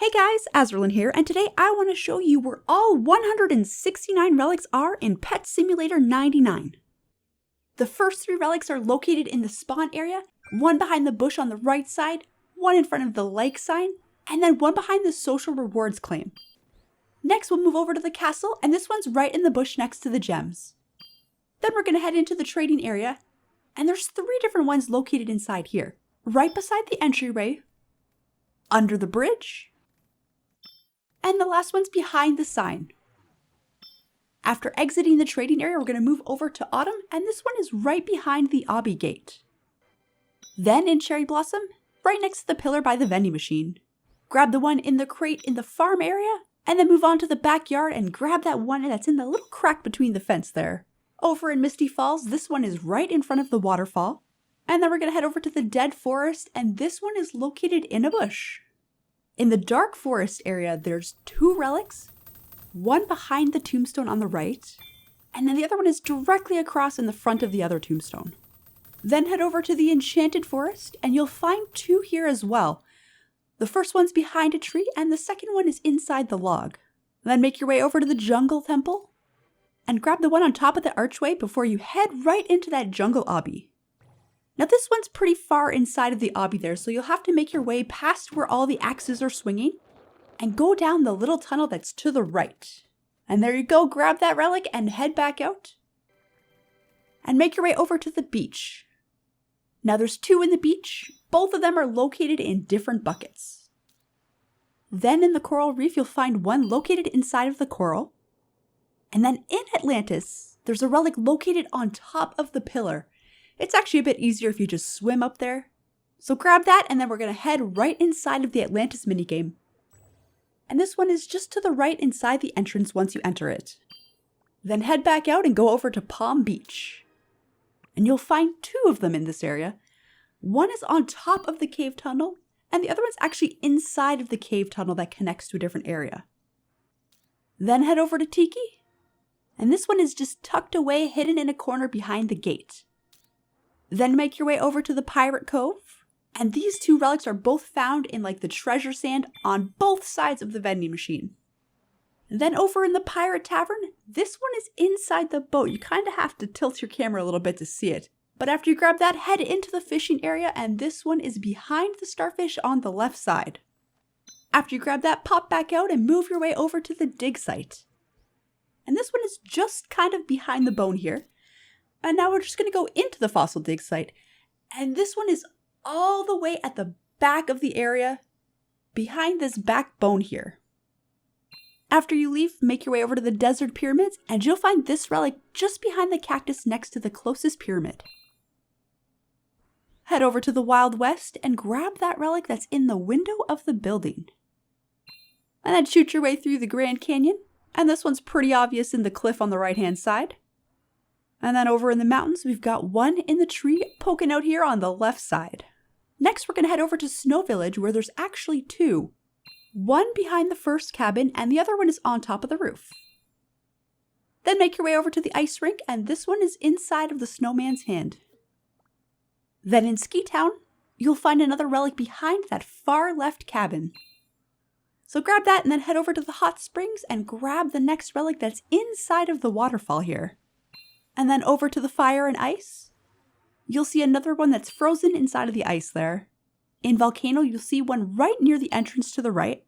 Hey guys, Azerlyn here, and today I want to show you where all 169 relics are in Pet Simulator 99. The first 3 relics are located in the spawn area, one behind the bush on the right side, one in front of the like sign, and then one behind the social rewards claim. Next we'll move over to the castle, and this one's right in the bush next to the gems. Then we're going to head into the trading area, and there's 3 different ones located inside here. Right beside the entryway, under the bridge, and the last one's behind the sign. After exiting the trading area, we're going to move over to Autumn, and this one is right behind the Obby gate. Then in Cherry Blossom, right next to the pillar by the vending machine. Grab the one in the crate in the farm area, and then move on to the backyard and grab that one that's in the little crack between the fence there. Over in Misty Falls, this one is right in front of the waterfall. And then we're going to head over to the Dead Forest, and this one is located in a bush. In the Dark Forest area, there's 2 relics, one behind the tombstone on the right, and then the other one is directly across in the front of the other tombstone. Then head over to the Enchanted Forest, and you'll find 2 here as well. The first one's behind a tree, and the second one is inside the log. Then make your way over to the Jungle Temple, and grab the one on top of the archway before you head right into that Jungle Obby. Now this one's pretty far inside of the Obby there, so you'll have to make your way past where all the axes are swinging and go down the little tunnel that's to the right. And there you go, grab that relic and head back out. And make your way over to the beach. Now there's 2 in the beach, both of them are located in different buckets. Then in the Coral Reef, you'll find one located inside of the coral. And then in Atlantis, there's a relic located on top of the pillar. It's actually a bit easier if you just swim up there. So grab that, and then we're going to head right inside of the Atlantis minigame. And this one is just to the right inside the entrance once you enter it. Then head back out and go over to Palm Beach. And you'll find 2 of them in this area. One is on top of the cave tunnel, and the other one's actually inside of the cave tunnel that connects to a different area. Then head over to Tiki. And this one is just tucked away, hidden in a corner behind the gate. Then make your way over to the Pirate Cove, and these 2 relics are both found in like the treasure sand on both sides of the vending machine. Then over in the Pirate Tavern, this one is inside the boat. You kind of have to tilt your camera a little bit to see it. But after you grab that, head into the fishing area, and this one is behind the starfish on the left side. After you grab that, pop back out and move your way over to the Digsite. And this one is just kind of behind the bone here. And now we're just going to go into the fossil Digsite. And this one is all the way at the back of the area, behind this back bone here. After you leave, make your way over to the Desert Pyraminds, and you'll find this relic just behind the cactus next to the closest pyramid. Head over to the Wild West and grab that relic that's in the window of the building. And then shoot your way through the Grand Canyon, and this one's pretty obvious in the cliff on the right-hand side. And then over in the mountains, we've got one in the tree poking out here on the left side. Next, we're going to head over to Snow Village, where there's actually 2. One behind the first cabin, and the other one is on top of the roof. Then make your way over to the Ice Rink, and this one is inside of the snowman's hand. Then in Ski Town, you'll find another relic behind that far left cabin. So grab that and then head over to the hot springs and grab the next relic that's inside of the waterfall here. And then over to the fire and ice, you'll see another one that's frozen inside of the ice there. In Volcano, you'll see one right near the entrance to the right.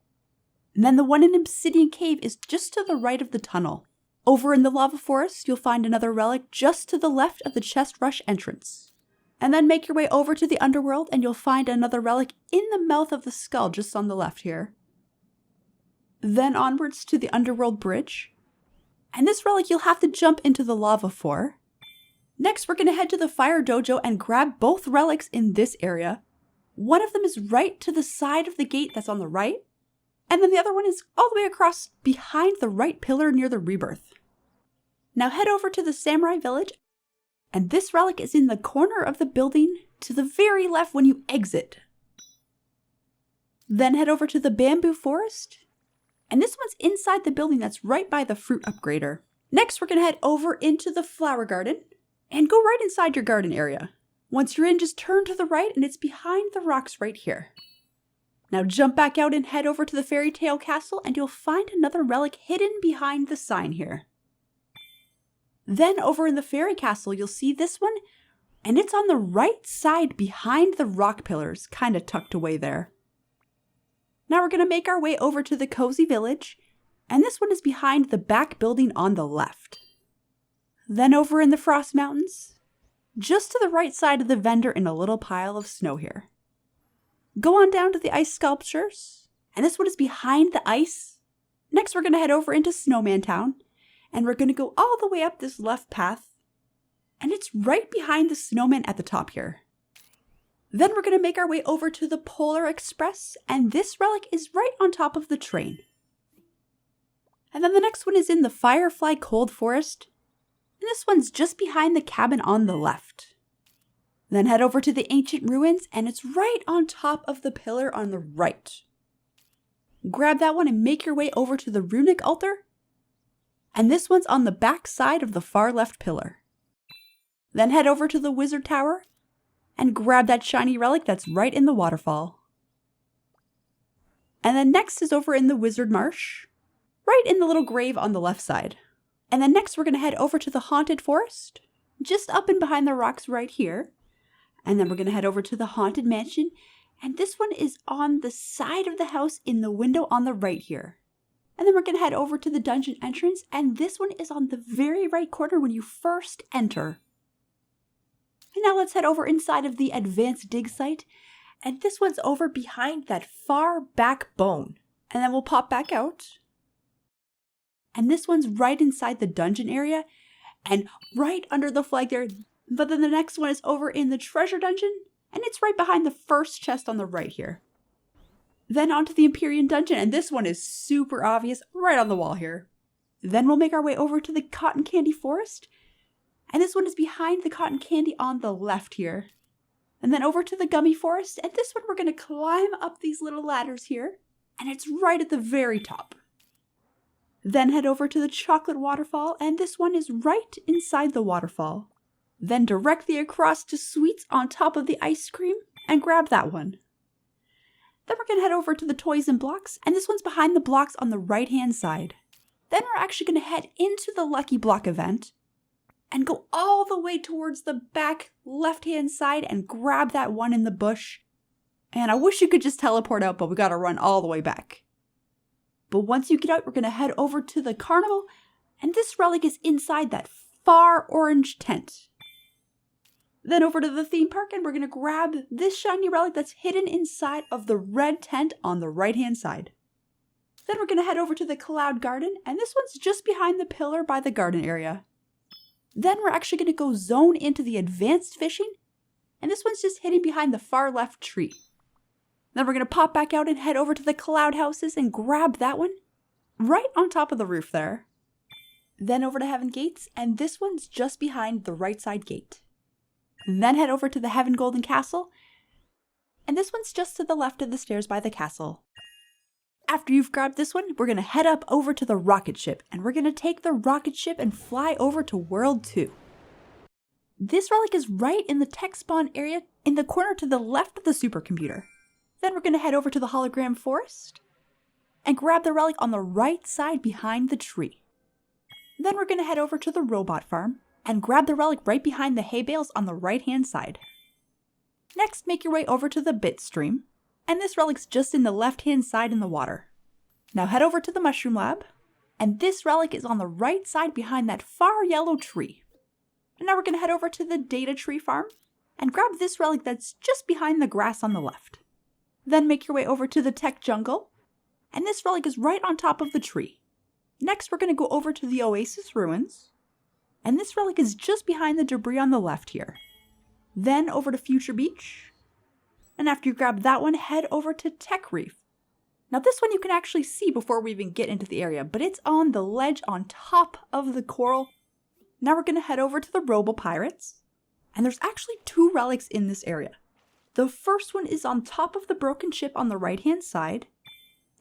And then the one in Obsidian Cave is just to the right of the tunnel. Over in the Lava Forest, you'll find another relic just to the left of the Chest Rush entrance. And then make your way over to the Underworld, and you'll find another relic in the mouth of the skull just on the left here. Then onwards to the Underworld Bridge. And this relic you'll have to jump into the lava for. Next, we're going to head to the Fire Dojo and grab both relics in this area. One of them is right to the side of the gate that's on the right. And then the other one is all the way across behind the right pillar near the rebirth. Now head over to the Samurai Village. And this relic is in the corner of the building to the very left when you exit. Then head over to the Bamboo Forest. And this one's inside the building that's right by the fruit upgrader. Next, we're going to head over into the flower garden and go right inside your garden area. Once you're in, just turn to the right and it's behind the rocks right here. Now jump back out and head over to the Fairytale Castle and you'll find another relic hidden behind the sign here. Then over in the Fairy Castle, you'll see this one, and it's on the right side behind the rock pillars, kind of tucked away there. Now we're going to make our way over to the Cozy Village, and this one is behind the back building on the left. Then over in the Frost Mountains, just to the right side of the vendor in a little pile of snow here. Go on down to the ice sculptures, and this one is behind the ice. Next we're going to head over into Snowman Town, and we're going to go all the way up this left path, and it's right behind the snowman at the top here. Then we're going to make our way over to the Polar Express, and this relic is right on top of the train. And then the next one is in the Firefly Cold Forest, and this one's just behind the cabin on the left. Then head over to the Ancient Ruins, and it's right on top of the pillar on the right. Grab that one and make your way over to the Runic Altar, and this one's on the back side of the far left pillar. Then head over to the Wizard Tower, and grab that shiny relic that's right in the waterfall. And then next is over in the Wizard Marsh, right in the little grave on the left side. And then next we're going to head over to the Haunted Forest, just up and behind the rocks right here. And then we're going to head over to the Haunted Mansion, and this one is on the side of the house in the window on the right here. And then we're going to head over to the dungeon entrance, and this one is on the very right corner when you first enter. And now let's head over inside of the advanced Digsite, and this one's over behind that far back bone. And then we'll pop back out. And this one's right inside the dungeon area, and right under the flag there. But then the next one is over in the treasure dungeon, and it's right behind the first chest on the right here. Then onto the Empyrean Dungeon, and this one is super obvious, right on the wall here. Then we'll make our way over to the Cotton Candy Forest, and this one is behind the cotton candy on the left here. And then over to the Gummy Forest, and this one we're going to climb up these little ladders here, and it's right at the very top. Then head over to the Chocolate Waterfall, and this one is right inside the waterfall. Then directly across to Sweets on top of the ice cream, and grab that one. Then we're going to head over to the Toys and Blocks, and this one's behind the blocks on the right-hand side. Then we're actually going to head into the Lucky Block event, and go all the way towards the back left-hand side and grab that one in the bush. And I wish you could just teleport out, but we got to run all the way back. But once you get out, we're going to head over to the carnival, and this relic is inside that far orange tent. Then over to the theme park, and we're going to grab this shiny relic that's hidden inside of the red tent on the right-hand side. Then we're going to head over to the Cloud Garden, and this one's just behind the pillar by the garden area. Then we're actually going to go zone into the advanced fishing, and this one's just hidden behind the far left tree. Then we're going to pop back out and head over to the cloud houses and grab that one right on top of the roof there. Then over to Heaven Gates, and this one's just behind the right side gate. Then head over to the Heaven Golden Castle, and this one's just to the left of the stairs by the castle. After you've grabbed this one, we're going to head up over to the rocket ship, and we're going to take the rocket ship and fly over to World 2. This relic is right in the tech spawn area in the corner to the left of the supercomputer. Then we're going to head over to the Hologram Forest and grab the relic on the right side behind the tree. Then we're going to head over to the robot farm and grab the relic right behind the hay bales on the right-hand side. Next, make your way over to the bit stream, and this relic's just in the left-hand side in the water. Now head over to the mushroom lab, and this relic is on the right side behind that far yellow tree. And now we're going to head over to the data tree farm and grab this relic that's just behind the grass on the left. Then make your way over to the tech jungle, and this relic is right on top of the tree. Next, we're going to go over to the Oasis Ruins, and this relic is just behind the debris on the left here. Then over to Future Beach, and after you grab that one, head over to Tech Reef. Now this one you can actually see before we even get into the area, but it's on the ledge on top of the coral. Now we're going to head over to the Robo Pirates, and there's actually two relics in this area. The first one is on top of the broken ship on the right-hand side,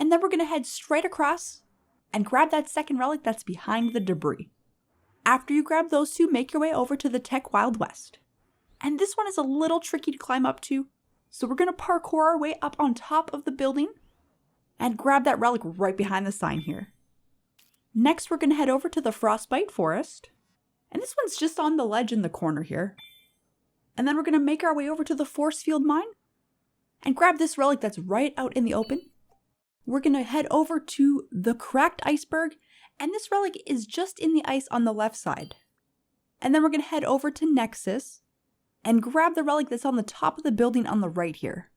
and then we're going to head straight across and grab that second relic that's behind the debris. After you grab those two, make your way over to the Tech Wild West. And this one is a little tricky to climb up to, So we're going to parkour our way up on top of the building and grab that relic right behind the sign here. Next, we're going to head over to the Frostbyte Forest. And this one's just on the ledge in the corner here. And then we're going to make our way over to the Forcefield Mine and grab this relic that's right out in the open. We're going to head over to the Cracked Iceberg, and this relic is just in the ice on the left side. And then we're going to head over to Nexus and grab the relic that's on the top of the building on the right here.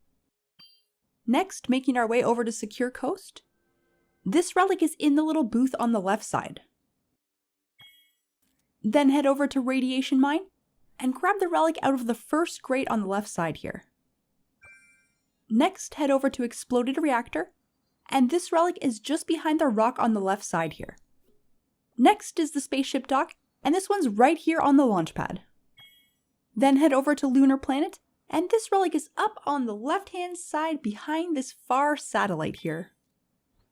Next, making our way over to Secure Coast. This relic is in the little booth on the left side. Then head over to Radiation Mine and grab the relic out of the first grate on the left side here. Next, head over to Exploded Reactor, and this relic is just behind the rock on the left side here. Next is the spaceship dock, and this one's right here on the launch pad. Then head over to Lunar Planet, and this relic is up on the left-hand side behind this far satellite here.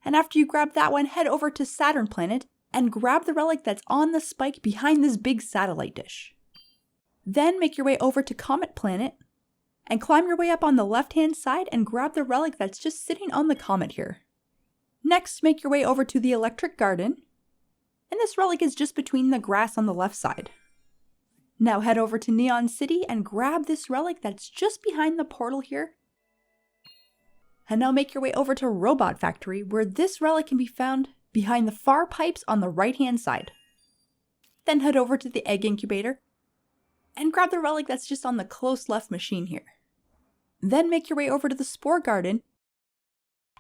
And after you grab that one, head over to Saturn Planet and grab the relic that's on the spike behind this big satellite dish. Then make your way over to Comet Planet and climb your way up on the left-hand side and grab the relic that's just sitting on the comet here. Next, make your way over to the Electric Garden, and this relic is just between the grass on the left side. Now head over to Neon City and grab this relic that's just behind the portal here. And now make your way over to Robot Factory, where this relic can be found behind the far pipes on the right-hand side. Then head over to the Egg Incubator and grab the relic that's just on the close left machine here. Then make your way over to the Spore Garden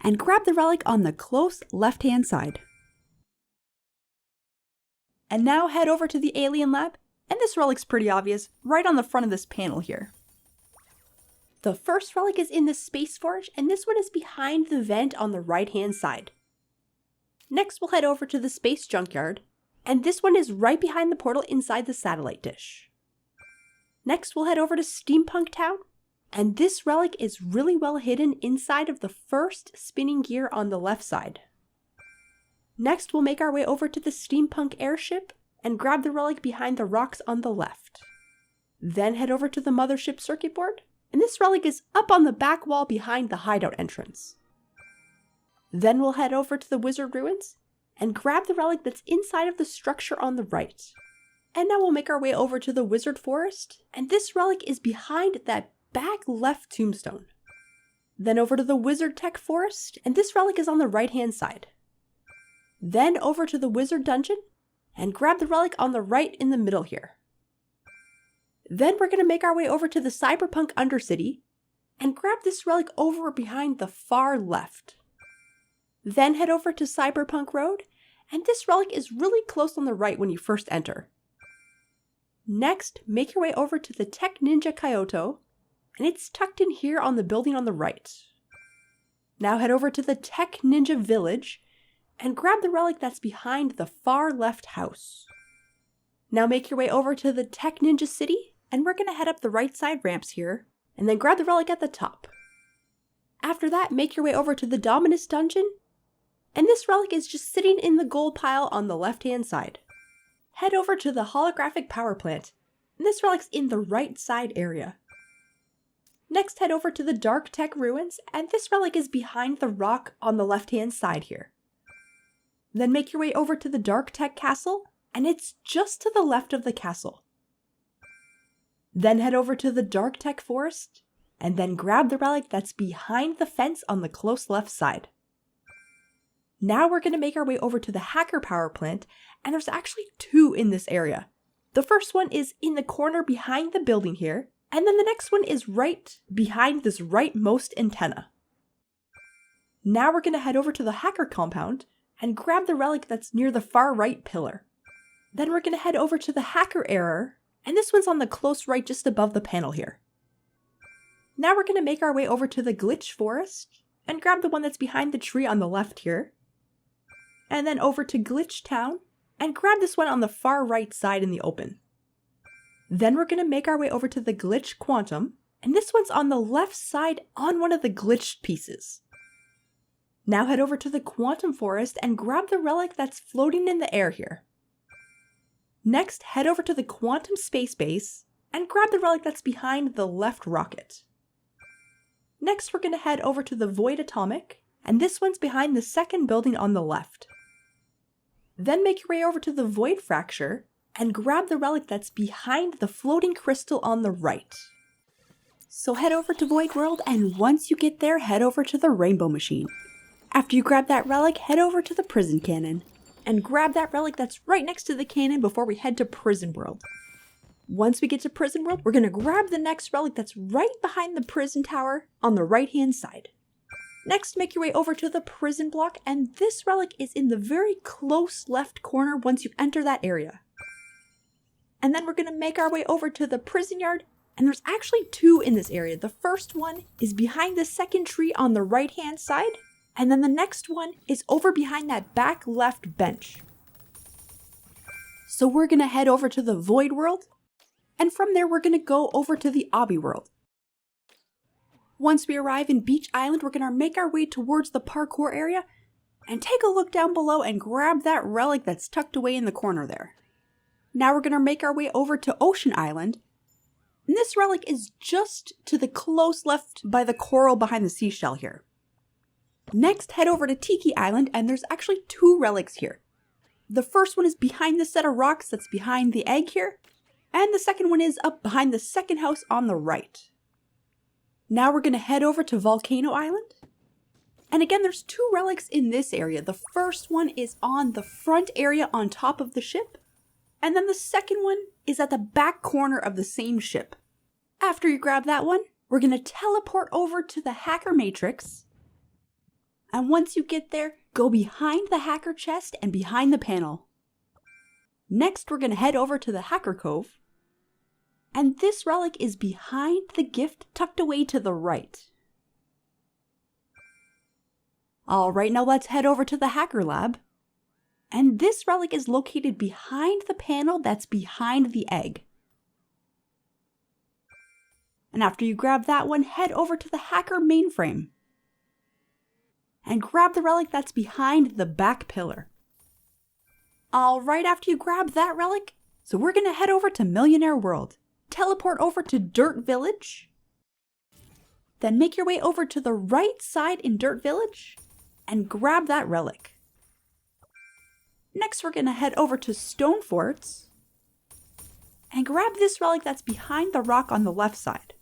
and grab the relic on the close left-hand side. And now head over to the Alien Lab, and this relic's pretty obvious, right on the front of this panel here. The first relic is in the Space Forge, and this one is behind the vent on the right-hand side. Next, we'll head over to the Space Junkyard, and this one is right behind the portal inside the satellite dish. Next, we'll head over to Steampunk Town, and this relic is really well hidden inside of the first spinning gear on the left side. Next, we'll make our way over to the Steampunk Airship and grab the relic behind the rocks on the left. Then head over to the Mothership Circuit Board, and this relic is up on the back wall behind the hideout entrance. Then we'll head over to the Wizard Ruins and grab the relic that's inside of the structure on the right. And now we'll make our way over to the Wizard Forest, and this relic is behind that back left tombstone. Then over to the Wizard Tech Forest, and this relic is on the right-hand side. Then over to the Wizard Dungeon, and grab the relic on the right in the middle here. Then we're going to make our way over to the Cyberpunk Undercity, and grab this relic over behind the far left. Then head over to Cyberpunk Road, and this relic is really close on the right when you first enter. Next, make your way over to the Tech Ninja Kyoto, and it's tucked in here on the building on the right. Now head over to the Tech Ninja Village, and grab the relic that's behind the far left house. Now make your way over to the Tech Ninja City, and we're going to head up the right side ramps here, and then grab the relic at the top. After that, make your way over to the Dominus Dungeon, and this relic is just sitting in the gold pile on the left-hand side. Head over to the Holographic Power Plant, and this relic's in the right side area. Next, head over to the Dark Tech Ruins, and this relic is behind the rock on the left-hand side here. Then make your way over to the Dark Tech Castle, and it's just to the left of the castle. Then head over to the Dark Tech Forest, and then grab the relic that's behind the fence on the close left side. Now we're going to make our way over to the Hacker Power Plant, and there's actually two in this area. The first one is in the corner behind the building here, and then the next one is right behind this rightmost antenna. Now we're going to head over to the Hacker Compound and grab the relic that's near the far right pillar. Then we're going to head over to the Hacker Error, and this one's on the close right just above the panel here. Now we're going to make our way over to the Glitch Forest and grab the one that's behind the tree on the left here. And then over to Glitch Town and grab this one on the far right side in the open. Then we're going to make our way over to the Glitch Quantum, and this one's on the left side on one of the glitched pieces. Now head over to the Quantum Forest and grab the relic that's floating in the air here. Next, head over to the Quantum Space Base and grab the relic that's behind the left rocket. Next, we're going to head over to the Void Atomic, and this one's behind the second building on the left. Then make your way over to the Void Fracture, and grab the relic that's behind the floating crystal on the right. So head over to Void World, and once you get there, head over to the Rainbow Machine. After you grab that relic, head over to the Prison Cannon, and grab that relic that's right next to the cannon before we head to Prison World. Once we get to Prison World, we're going to grab the next relic that's right behind the prison tower on the right-hand side. Next, make your way over to the prison block, and this relic is in the very close left corner once you enter that area. And then we're going to make our way over to the prison yard, and there's actually two in this area. The first one is behind the second tree on the right-hand side, and then the next one is over behind that back left bench. So we're going to head over to the Void World, and from there we're going to go over to the Obby World. Once we arrive in Beach Island, we're going to make our way towards the parkour area, and take a look down below and grab that relic that's tucked away in the corner there. Now we're going to make our way over to Ocean Island, and this relic is just to the close left by the coral behind the seashell here. Next, head over to Tiki Island, and there's actually two relics here. The first one is behind the set of rocks that's behind the egg here, and the second one is up behind the second house on the right. Now we're going to head over to Volcano Island. And again, there's two relics in this area. The first one is on the front area on top of the ship, and then the second one is at the back corner of the same ship. After you grab that one, we're going to teleport over to the Hacker Matrix. And once you get there, go behind the Hacker Chest and behind the panel. Next, we're going to head over to the Hacker Cove. And this relic is behind the gift tucked away to the right. Alright, now let's head over to the Hacker Lab. And this relic is located behind the panel that's behind the egg. And after you grab that one, head over to the Hacker Mainframe. And grab the relic that's behind the back pillar. Alright, after you grab that relic, so we're going to head over to Millionaire World. Teleport over to Dirt Village. Then make your way over to the right side in Dirt Village and grab that relic. Next, we're going to head over to Stone Forts and grab this relic that's behind the rock on the left side.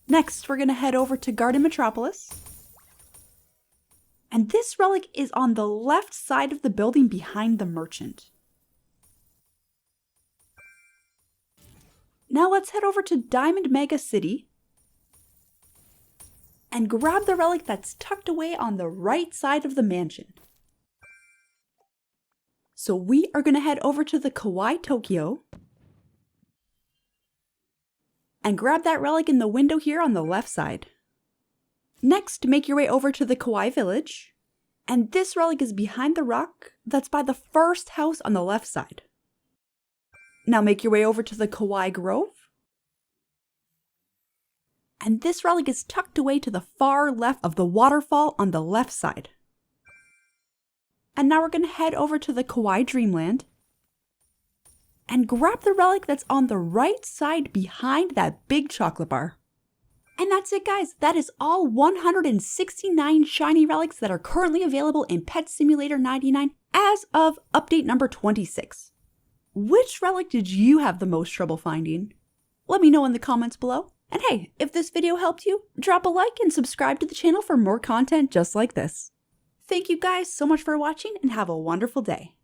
Next, we're going to head over to Garden Metropolis. And this relic is on the left side of the building behind the merchant. Now let's head over to Diamond Mega City and grab the relic that's tucked away on the right side of the mansion. So we are going to head over to the Kawaii Tokyo and grab that relic in the window here on the left side. Next, make your way over to the Kawaii Village, and this relic is behind the rock that's by the first house on the left side. Now make your way over to the Kawaii Grove, and this relic is tucked away to the far left of the waterfall on the left side. And now we're going to head over to the Kawaii Dreamland and grab the relic that's on the right side behind that big chocolate bar. And that's it, guys. That is all 169 shiny relics that are currently available in Pet Simulator 99 as of update number 26. Which relic did you have the most trouble finding? Let me know in the comments below. And hey, if this video helped you, drop a like and subscribe to the channel for more content just like this. Thank you guys so much for watching and have a wonderful day.